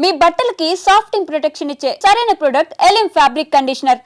మీ బట్టలకి సాఫ్టింగ్ ప్రొటెక్షన్ ఇచ్చే సరైన ప్రొడక్ట్ ఎలిమ్ ఫ్యాబ్రిక్ కండిషనర్.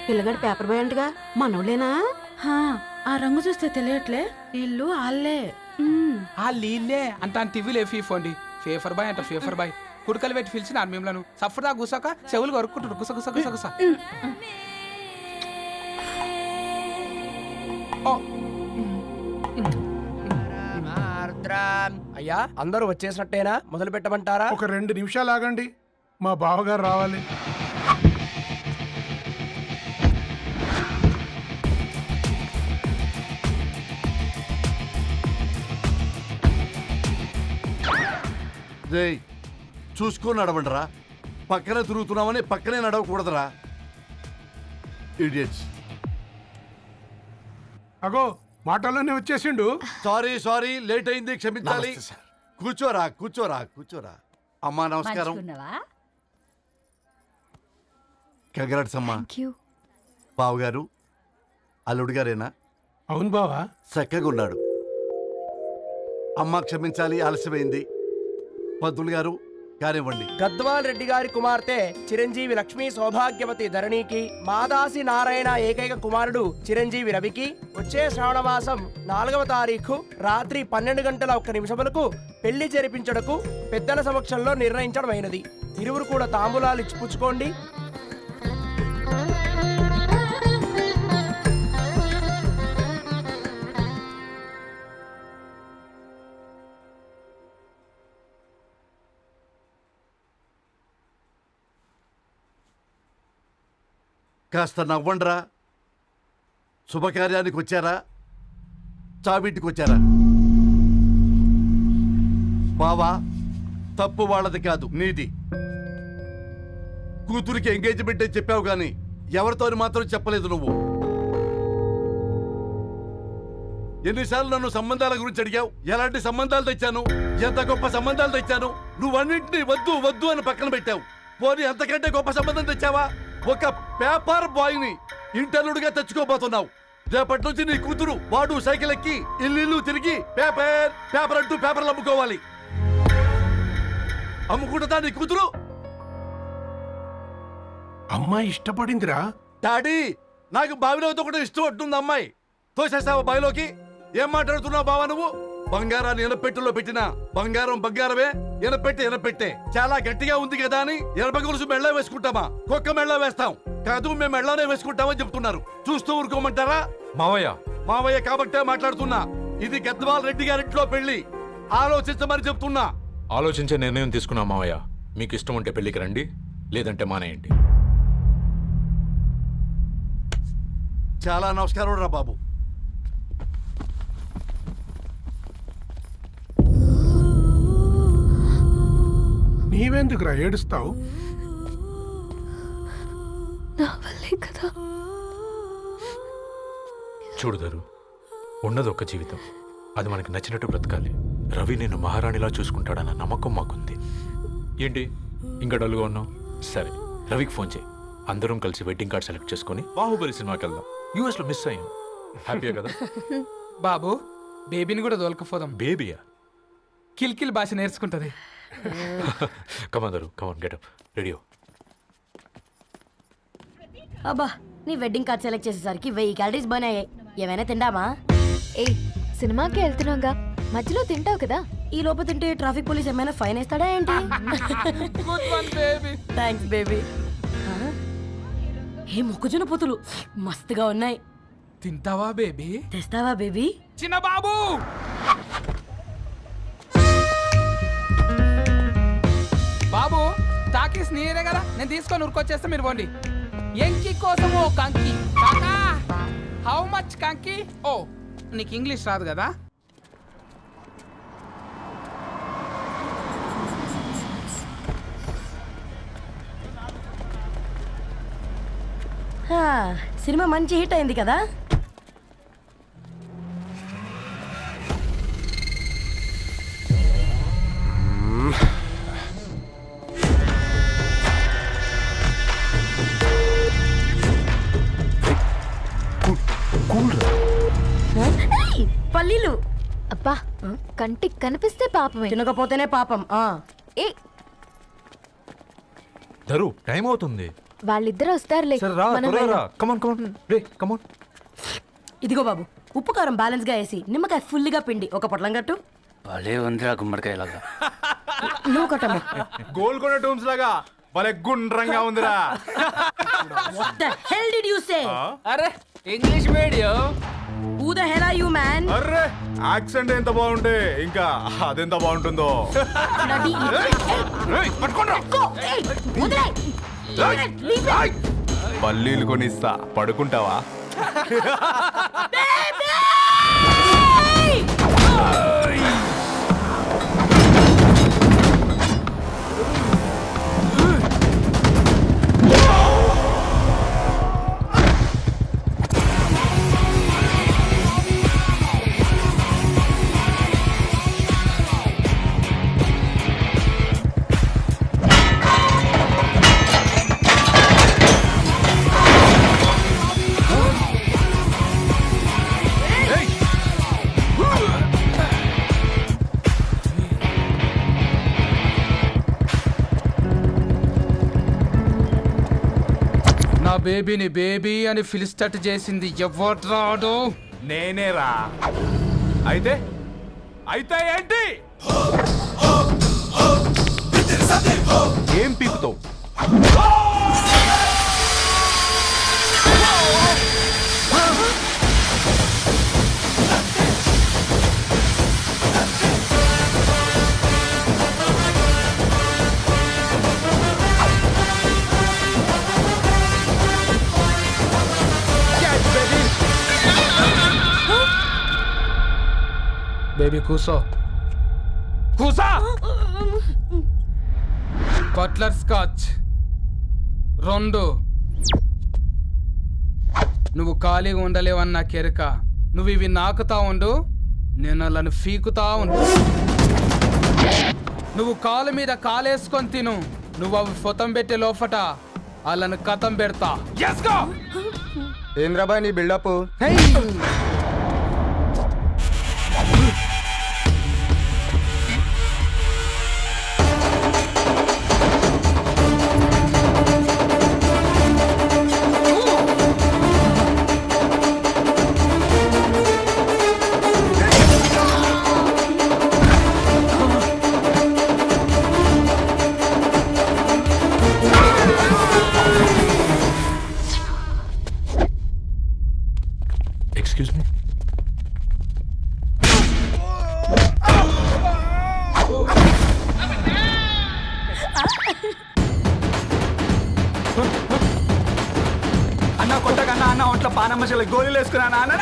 పిల్లగాడు పేపర్ బాయ్ అంటగా మనోళ్ళేనా? ఆ రంగు చూస్తే తెలియట్లే ఇల్లు ఆళ్ళే. ఆ లీల్లే అంత టివ్వులే ఫీఫోండి. ఫేఫర్ బాయ్ అంట ఫేఫర్ బాయ్. కుడుకలు పెట్టి పిలిచిన మిమ్మలను సఫర్దా గుసాక చెవులు కొరుక్కుంటారు గుస గుస గుస గుస. అయ్యా అందరూ వచ్చేసినట్టేనా? మొదలు పెట్టమంటారా? ఒక 2 నిమిషాలు ఆగండి, మా బావగారు రావాలి. చూసుకొని నడవండిరా. పక్కనే తిరుగుతున్నామని పక్కనే నడవకూడదురా. ఇడియట్స్. అగో మాటల్లోనే వచ్చేసిండు. సారీ లేట్ అయింది, క్షమించాలి. కూర్చోరా కూర్చోరా కూర్చోరా. అమ్మా నమస్కారం. కంగ్రాట్స్ అమ్మా. బావగారు అల్లుడు గారేనా? అవును బావా. చక్కగా ఉన్నాడు. అమ్మ క్షమించాలి, ఆలస్యమైంది. పంతులు గారు కానివ్వండి. గద్వాల్ రెడ్డి గారి కుమార్తె చిరంజీవి లక్ష్మీ సౌభాగ్యవతి ధరణికి, మాదాసి నారాయణ ఏకైక కుమారుడు చిరంజీవి రవికి వచ్చే శ్రావణమాసం 4వ తారీఖు రాత్రి 12:01 పెళ్లి జరిపించడకు పెద్దల సమక్షంలో నిర్ణయించడమైనది. ఇరువురు కూడా తాంబూలాలు ఇచ్చిపుచ్చుకోండి. కాస్త నవ్వండ్రా. శుభకార్యానికి వచ్చారా, చావింటికి వచ్చారా? బావా, తప్పు వాళ్ళది కాదు, నీది. కూతురికి ఎంగేజ్మెంట్ అని చెప్పావు కానీ ఎవరితో మాత్రం చెప్పలేదు నువ్వు. ఎన్నిసార్లు నన్ను సంబంధాల గురించి అడిగావు? ఎలాంటి సంబంధాలు తెచ్చాను, ఎంత గొప్ప సంబంధాలు తెచ్చాను. నువ్వన్నింటినీ వద్దు వద్దు అని పక్కన పెట్టావు. పోనీ అంతకంటే గొప్ప సంబంధం తెచ్చావా? ఒక పేపర్ బాయ్ ని ఇంటర్లుడిగా తెచ్చుకోబోతున్నావు. రేపటి నుంచి నీ కూతురు వాడు సైకిల్ ఎక్కి ఇల్లు తిరిగి పేపర్ పేపర్ అంటూ పేపర్లు అమ్ముకోవాలి. అమ్ముకుంటుందా నీ కూతురు? అమ్మాయి ఇష్టపడిందిరా. డాడీ, నాకు బావిలోతో కూడా ఇష్టం అంటుంది అమ్మాయి. తోసేస్తావా బావిలోకి? ఏం మాట్లాడుతున్నావు బావా నువ్వు? బంగారాన్ని ఎనపెట్టులో పెట్టిన బంగారం బంగారమే, ఎనపెట్టే చాలా గట్టిగా ఉంది కదా అని ఎనప గొలుసు మెళ్ళ వేసుకుంటామా? కుక్క మెళ్ళ వేస్తాం కాదు, మేము మెళ్ళనే వేసుకుంటామని చెప్తున్నారు. చూస్తూ ఊరుకోమంటారా? మావయ్య కాబట్టే మాట్లాడుతున్నా. ఇది గద్వాల్ రెడ్డి గారింట్లో పెళ్లి. ఆలోచించమని చెప్తున్నా. ఆలోచించే నిర్ణయం తీసుకున్నా మావయ్య. మీకు ఇష్టం ఉంటే పెళ్లికి రండి, లేదంటే మానేయండి. చాలా నమస్కారం రా బాబు. నీవెందుకురా ఏడుస్తావు? చూడుదారు, ఉన్నది ఒక్క జీవితం. అది మనకి నచ్చినట్టు బ్రతకాలి. రవి నేను మహారాణిలా చూసుకుంటాడన్న నమ్మకం మాకుంది. ఏంటి ఇంకా డల్గా ఉన్నావు? సరే, రవికి ఫోన్ చేయి. అందరం కలిసి వెడ్డింగ్ కార్డ్ సెలెక్ట్ చేసుకుని బాహుబలి సినిమాకి వెళ్దాం. యూఎస్ లో మిస్ అయ్యాం. హ్యాపీయా కదా? బాబు, బేబీని కూడా దోలుకపోదాం. బేబీయా? కిల్కిల్ భాష నేర్చుకుంటది. కమాందరు, కమాన్ గెటప్ రెడీ. అబ్బా, నీ వెడ్డింగ్ కార్డ్ సెలెక్ట్ చేసేసరికి 1000 క్యాలరీస్ బర్న్ అయ్యాయి. ఏమైనా తిండామా? సినిమాకి వెళ్తున్నాగా, మధ్యలో తింటావు కదా. ఈ లోపు తింటే ట్రాఫిక్ పోలీస్ ఏమైనా ఫైన్ వేస్తాడా ఏంటి? Thanks baby. ఏ మొక్కజొన్న పొతులు మస్తుగా ఉన్నాయి. తింటావా బేబీ? తెస్తావా బేబీ? చిన్న బాబు, బాబు టాకీస్ నీరే కదా, నేను తీసుకొని ఉరికొచ్చేస్తే మీరు పోండి. ఎంకి కోసం ఓ కంకి. కాకా, హౌ మచ్ కంకి? ఓ, నీకు ఇంగ్లీష్ రాదు కదా. సినిమా మంచి హిట్ అయింది కదా. కంటికి కనిపిస్తే పాపమే. తినకపోతేనే పాపం. ఏ ధరు టైం అవుతుంది. వాళ్ళిద్దరూ వస్తారులే. సరే రా, మనం త్వరగా రా. వెళ్దాం. కమాన్ కమాన్ రే కమాన్. ఇదిగో బాబు, ఉప్పు కారం బ్యాలెన్స్ గా వేసి నిమ్మకాయ ఫుల్గా పిండి ఒక పొట్లం కట్టు. భలే ఉందిరా గుమ్మడికాయలాగా. నువ్వు కట్టమ్మా. గోల్కొండ టూమ్స్ లాగా భలే గుండ్రంగా ఉందిరా. What the hell did you say? అరే English medium. Who the hell are you, man? Array accent ఎంత బాగుంటే ఇంకా అదెంత బాగుంటుందో. Bloody Go! Hey, వదిలేయ్. Leave it. పల్లీలు కొనిస్తా, పడుకుంటావా? నా బేబీని బేబీ అని ఫిలిస్టట్ చేసింది ఎవడ్రాడు? నేనేరా. అయితే అయితే ఏంటి? ఏం పీకుతావు? బేబీ కూసో, కూసా. Buttler scotch 2. నువ్వు ఖాళీగా ఉండలేవన్న కెరక. నువ్వు ఇవి నాకుతా ఉండు, నేను వాళ్ళను ఫీకుతా ఉండు. నువ్వు కాలు మీద కాలేసుకొని తిను. నువ్వు అవి ఫొతం పెట్టే లోపట వాళ్ళను కథం పెడతా. ఏంద్రాబాయ్ నీ బిల్డప్? Excuse me. అన్న కొట్టకన్నా అన్న ఒంట్లో పానమ్మశలు గోళీలు వేసుకున్నా అన్న.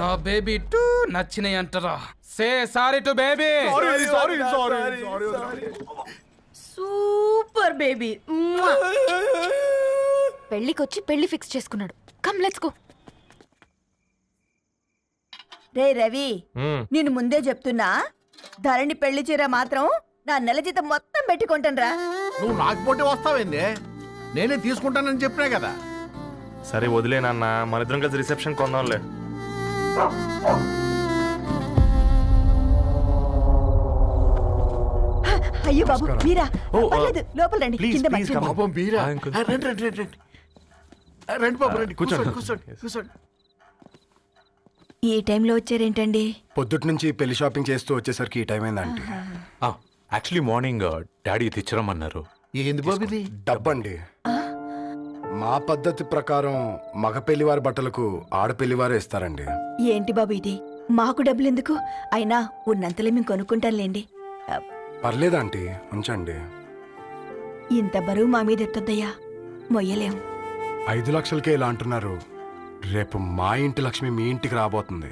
నా బేబీ టూ నచ్చినాయి అంటారా? Say sorry to baby. Super baby. పెళ్ళికొచ్చి పెళ్లి ఫిక్స్ చేసుకున్నాడు. Come let's go. రే రవి, నేను ముందే చెప్తున్నా, ధరణి పెళ్లి చీర మాత్రం నా నెల జీతం మొత్తం పెట్టుకుంటానురా. నువ్వు నాకు పోటీ వస్తావేంది? నేనే తీసుకుంటానని చెప్పినా కదా. సరే వదిలేనన్న, మన ఇద్దరం కలిసి రిసెప్షన్ కొందాంలే. అయ్యో బాబు మీరా? పర్లేదు, లోపల రండి. కింద మంచం ఉంది. పాపం బీరా. Hi uncle. రండి రండి రండి రండి. రండి బాబు రండి. కూర్చోండి. కూర్చోండి కూర్చోండి. ఈ టైంలో వచ్చారేంటండి? పొద్దుటి నుంచి పెళ్లి షాపింగ్ చేస్తూ వచ్చేసరికి ఈ టైం అయిందండి. యాక్చువల్లీ మార్నింగ్ డాడీ తెచ్చరమన్నారు. ఏంది బాబు ఇది? డబ్బండి. మా పద్ధతి ప్రకారం మగ పెళ్లివారి బట్టలకు ఆడపెళ్లివారే ఇస్తారండి. ఏంటి బాబు ఇది? మాకు డబ్బులు ఎందుకు? అయినా ఉన్నంతలే మేము కొనుక్కుంటాంలేండి. పర్లేదంటీ, ఉంచండి. ఇంత బరువు మా మీద ఎత్తొద్దయ్యా, మొయ్యలేం. 5 లక్షలకే ఇలా అంటున్నారు. రేపు మా ఇంటి లక్ష్మి మీ ఇంటికి రాబోతుంది.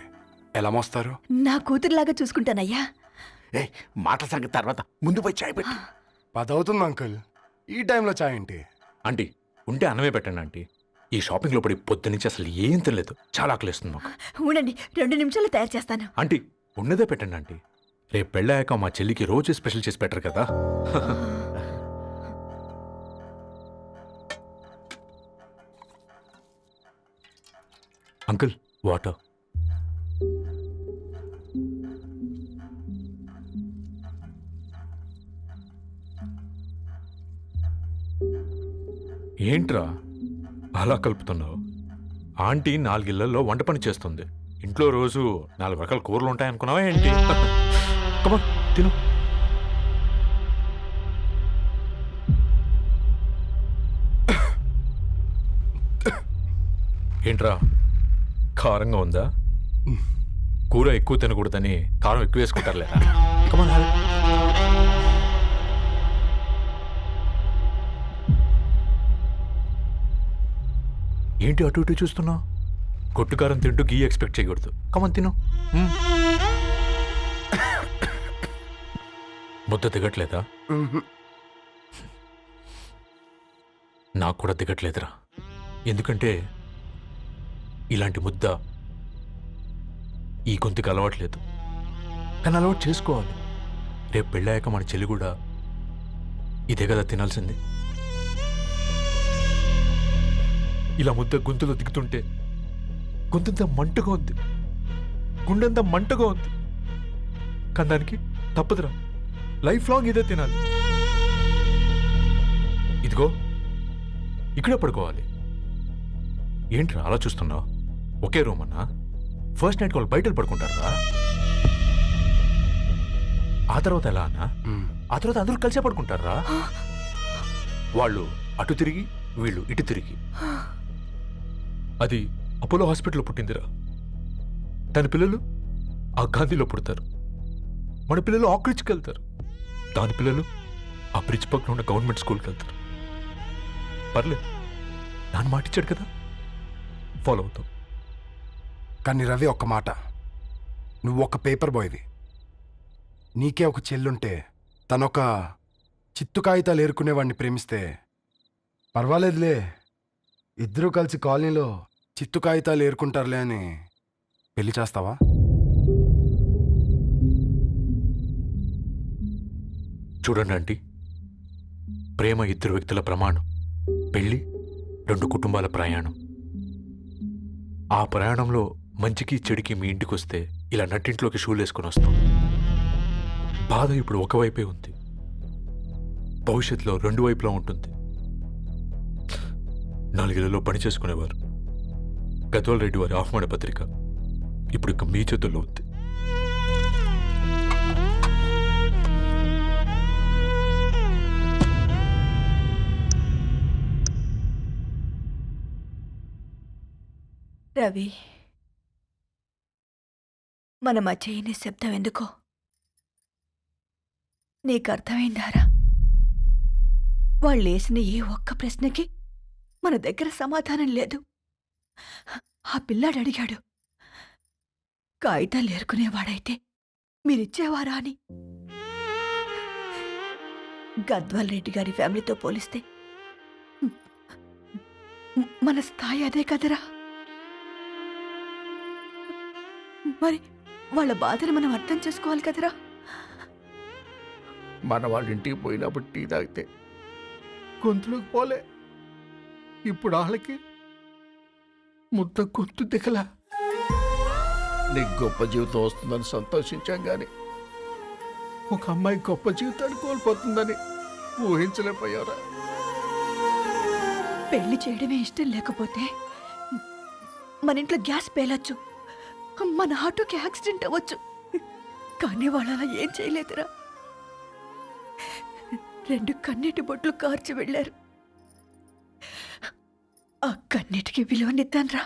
ఎలా మోస్తారు? నా కూతురులాగా చూసుకుంటానయ్యా. మాట సంగతి తర్వాత, ముందు పోయి చాయ్ పెట్టి. 10 అవుతుంది అంకుల్. ఈ టైంలో చాయ్ ఏంటి? ఆంటీ ఉంటే అన్నమే పెట్టండి ఆంటీ. ఈ షాపింగ్లో పడి పొద్దు నుంచి అసలు ఏం తినలేదు. చాలా ఆకలిస్తుంది మాకు. ఉండండి 2 నిమిషాలు తయారు చేస్తాను. ఆంటీ ఉన్నదే పెట్టండి ఆంటీ. రేపు పెళ్ళాక మా చెల్లికి రోజు స్పెషల్ చేసి పెట్టరు కదా. Uncle water. ఏంట్రా అలా కలుపుతున్నావు? ఆంటీ 4 ఇళ్లలో వంట పని చేస్తుంది. ఇంట్లో రోజు 4 రకాల కూరలు ఉంటాయనుకున్నావా ఏంటి? కమా తిను. ఏంట్రా కారంగా ఉందా? కూర ఎక్కువ తినకూడదని కారం ఎక్కువ వేసుకుంటారు లేదా? కమా. ఏంటి అటు ఇటు చూస్తున్నావు? కొట్టుకారం తింటూ గీ ఎక్స్పెక్ట్ చేయకూడదు. కమన్ తిను. ముద్ద దిగట్లేదా? నాకు కూడా దిగట్లేదురా. ఎందుకంటే ఇలాంటి ముద్ద ఈ గొంతుకు అలవాట్లేదు. కానీ అలవాటు చేసుకోవాలి. రేపు పెళ్ళాక మన చెల్లి కూడా ఇదే కదా తినాల్సింది. ఇలా ముద్ద గొంతులో దిగుతుంటే గొంతంతా మంటగా ఉంది, గుండెంతా మంటగా ఉంది. కానీ దానికి తప్పదురా, లైఫ్ లాంగ్ ఇదే తినాలి. ఇదిగో ఇక్కడే పడుకోవాలి. ఏంట్రా అలా చూస్తున్నావు? ఒకే రూమ్ అన్నా? ఫస్ట్ నైట్ వాళ్ళు బయట పడుకుంటారా? ఆ తర్వాత ఎలా అన్నా? ఆ తర్వాత అందరూ కలిసే పడుకుంటారా? వాళ్ళు అటు తిరిగి వీళ్ళు ఇటు తిరిగి. అది అపోలో హాస్పిటల్లో పుట్టిందిరా. దాని పిల్లలు ఆ గాంధీలో పుడతారు. మన పిల్లలు ఆక్రిడ్జ్కి వెళ్తారు. దాని పిల్లలు ఆ బ్రిడ్జ్ పక్కన ఉన్న గవర్నమెంట్ స్కూల్కి వెళ్తారు. పర్లేదు, నాన్న మాటిచ్చాడు కదా, ఫాలో అవుతాం. కానీ రవి ఒక్క మాట, నువ్వు ఒక పేపర్ బాయ్వి. నీకే ఒక చెల్లుంటే తనొక చిత్తు కాగితాలు ఏరుకునేవాడిని ప్రేమిస్తే పర్వాలేదులే, ఇద్దరూ కలిసి కాలనీలో చిత్తు కాగితాలు ఏరుకుంటారులే అని పెళ్లి చేస్తావా? చూడండి ఆంటీ, ప్రేమ 2 వ్యక్తుల ప్రమాణం, పెళ్ళి 2 కుటుంబాల ప్రయాణం. ఆ ప్రయాణంలో మంచికి చెడుకి మీ ఇంటికి వస్తే ఇలా నట్టింట్లోకి షూలు వేసుకొని వస్తాం. బాధ ఇప్పుడు ఒకవైపే ఉంది, భవిష్యత్తులో 2 వైపులా ఉంటుంది. 4 ఇళ్లలో పని చేసుకునేవారు గద్వాల్ రెడ్డి వారి ఆహ్వాన పత్రిక ఇప్పుడు ఇక మీ చేతుల్లో ఉంది. రవి, మన మధ్య ఈ నిశ్శబ్దం ఎందుకో నీకు అర్థమైందారా? వాళ్ళు వేసిన ఏ ఒక్క ప్రశ్నకి మన దగ్గర సమాధానం లేదు. ఆ పిల్లాడు అడిగాడు, కాగితాలు ఏరుకునేవాడైతే మీరిచ్చేవారా అని. గద్వాల్ రెడ్డి గారి ఫ్యామిలీతో పోలిస్తే మన స్థాయి అదే కదరా. మరి వాళ్ళ బాధను మనం అర్థం చేసుకోవాలి కదరా. మన వాళ్ళ ఇంటికి పోయినప్పుడు టీ తాగితే గొంతులోకి పోలే, ఇప్పుడు వాళ్ళకి ముద్ద గొంతు దిగలా. నీకు గొప్ప జీవితం వస్తుందని సంతోషించాం కానీ ఒక అమ్మాయి గొప్ప జీవితాన్ని కోల్పోతుందని ఊహించలేకపోయారా? పెళ్లి చేయడమే ఇష్టం లేకపోతే మన ఇంట్లో గ్యాస్ పేలొచ్చు, మన ఆటోకి యాక్సిడెంట్ అవ్వచ్చు. కానీ వాళ్ళు అలా ఏం చేయలేదురా. 2 కన్నీటి బొట్లు కార్చి వెళ్ళారు. ఆ కన్నీటికి విలువనిద్దాన్రా.